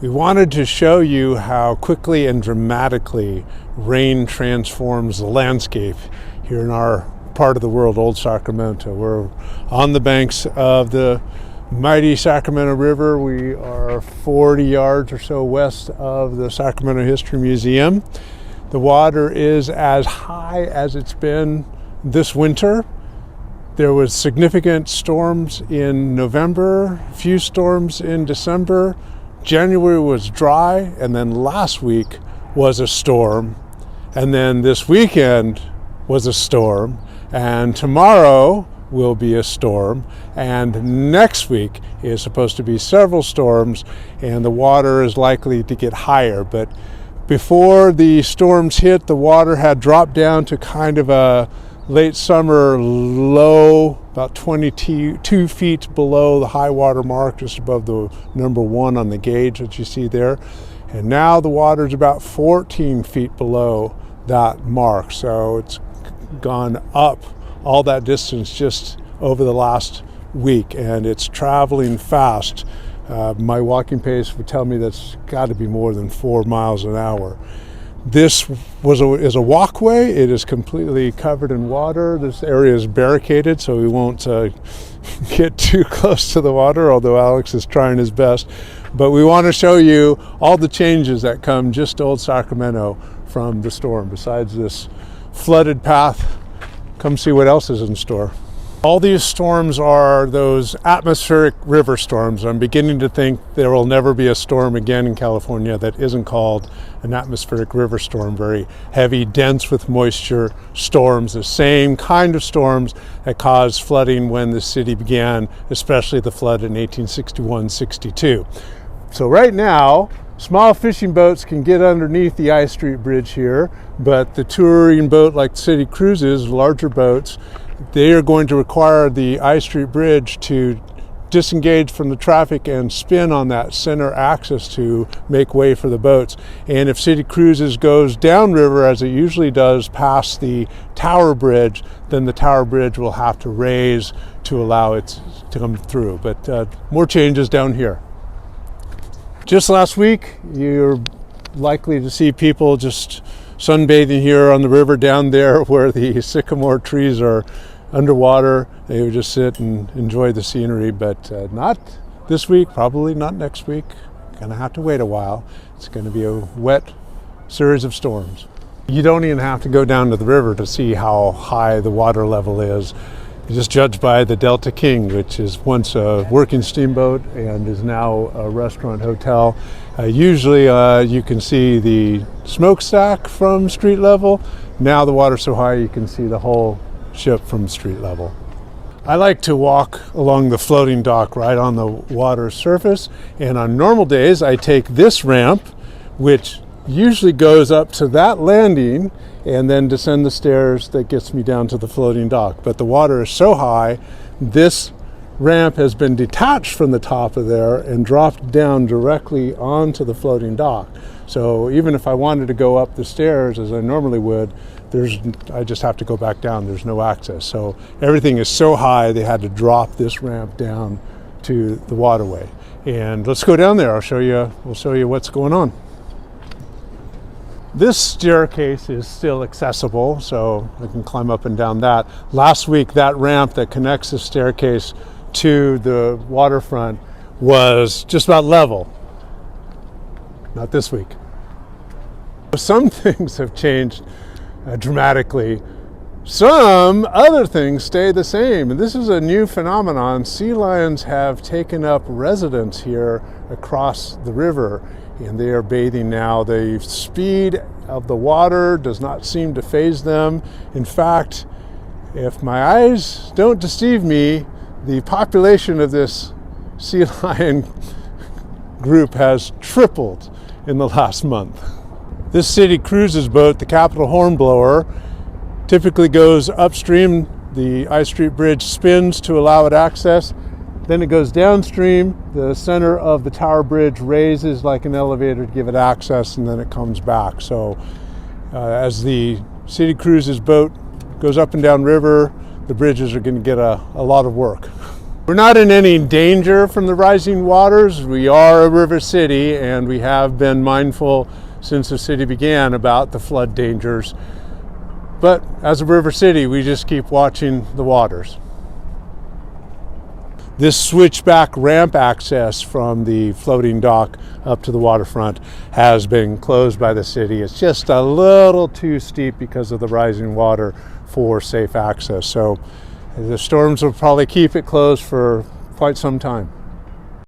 We wanted to show you how quickly and dramatically rain transforms the landscape here in our part of the world, Old Sacramento. We're on the banks of the mighty Sacramento River. We are 40 yards or so west of the Sacramento History Museum. The water is as high as it's been this winter. There was significant storms in November, a few storms in December. January was dry, and then last week was a storm, and then this weekend was a storm, and tomorrow will be a storm, and next week is supposed to be several storms, and the water is likely to get higher. But before the storms hit, the water had dropped down to kind of a late summer low, about 22 feet below the high water mark, just above the number 1 on the gauge that you see there. And now the water is about 14 feet below that mark. So it's gone up all that distance just over the last week, and it's traveling fast. My walking pace would tell me that's got to be more than 4 miles an hour. This is a walkway. It is completely covered in water. This area is barricaded, so we won't get too close to the water, although Alex is trying his best. But we want to show you all the changes that come just to Old Sacramento from the storm. Besides this flooded path, come see what else is in store. All these storms are those atmospheric river storms. I'm beginning to think there will never be a storm again in California that isn't called an atmospheric river storm. Very heavy, dense with moisture storms, the same kind of storms that caused flooding when the city began, especially the flood in 1861-62. So right now, small fishing boats can get underneath the I Street Bridge here, but the touring boat like city cruises, larger boats, they are going to require the I Street Bridge to disengage from the traffic and spin on that center axis to make way for the boats. And if City Cruises goes downriver, as it usually does, past the Tower Bridge, then the Tower Bridge will have to raise to allow it to come through. But more changes down here. Just last week, you're likely to see people just sunbathing here on the river down there where the sycamore trees are underwater. They would just sit and enjoy the scenery, but not this week, probably not next week. Gonna have to wait a while. It's gonna be a wet series of storms. You don't even have to go down to the river to see how high the water level is. You just judge by the Delta King, which is once a working steamboat and is now a restaurant hotel. Usually you can see the smokestack from street level. Now the water's so high you can see the whole ship from street level. I like to walk along the floating dock right on the water surface, and on normal days I take this ramp, which usually goes up to that landing and then descend the stairs that gets me down to the floating dock. But the water is so high, this ramp has been detached from the top of there and dropped down directly onto the floating dock. So even if I wanted to go up the stairs as I normally would, I just have to go back down. There's no access. So everything is so high, they had to drop this ramp down to the waterway. And let's go down there. We'll show you what's going on. This staircase is still accessible, so I can climb up and down that. Last week, that ramp that connects the staircase to the waterfront was just about level. Not this week. Some things have changed dramatically. Some other things stay the same, and this is a new phenomenon. Sea lions have taken up residence here across the river, and they are bathing now. The speed of the water does not seem to faze them. In fact, if my eyes don't deceive me, the population of this sea lion group has tripled in the last month. This City Cruises boat, the Capital Hornblower, typically goes upstream. The I Street Bridge spins to allow it access. Then it goes downstream. The center of the Tower Bridge raises like an elevator to give it access, and then it comes back. So as the City Cruises boat goes up and down river, the bridges are going to get a lot of work. We're not in any danger from the rising waters. We are a river city, and we have been mindful since the city began about the flood dangers. But as a river city, we just keep watching the waters. This switchback ramp access from the floating dock up to the waterfront has been closed by the city. It's just a little too steep because of the rising water for safe access. So the storms will probably keep it closed for quite some time.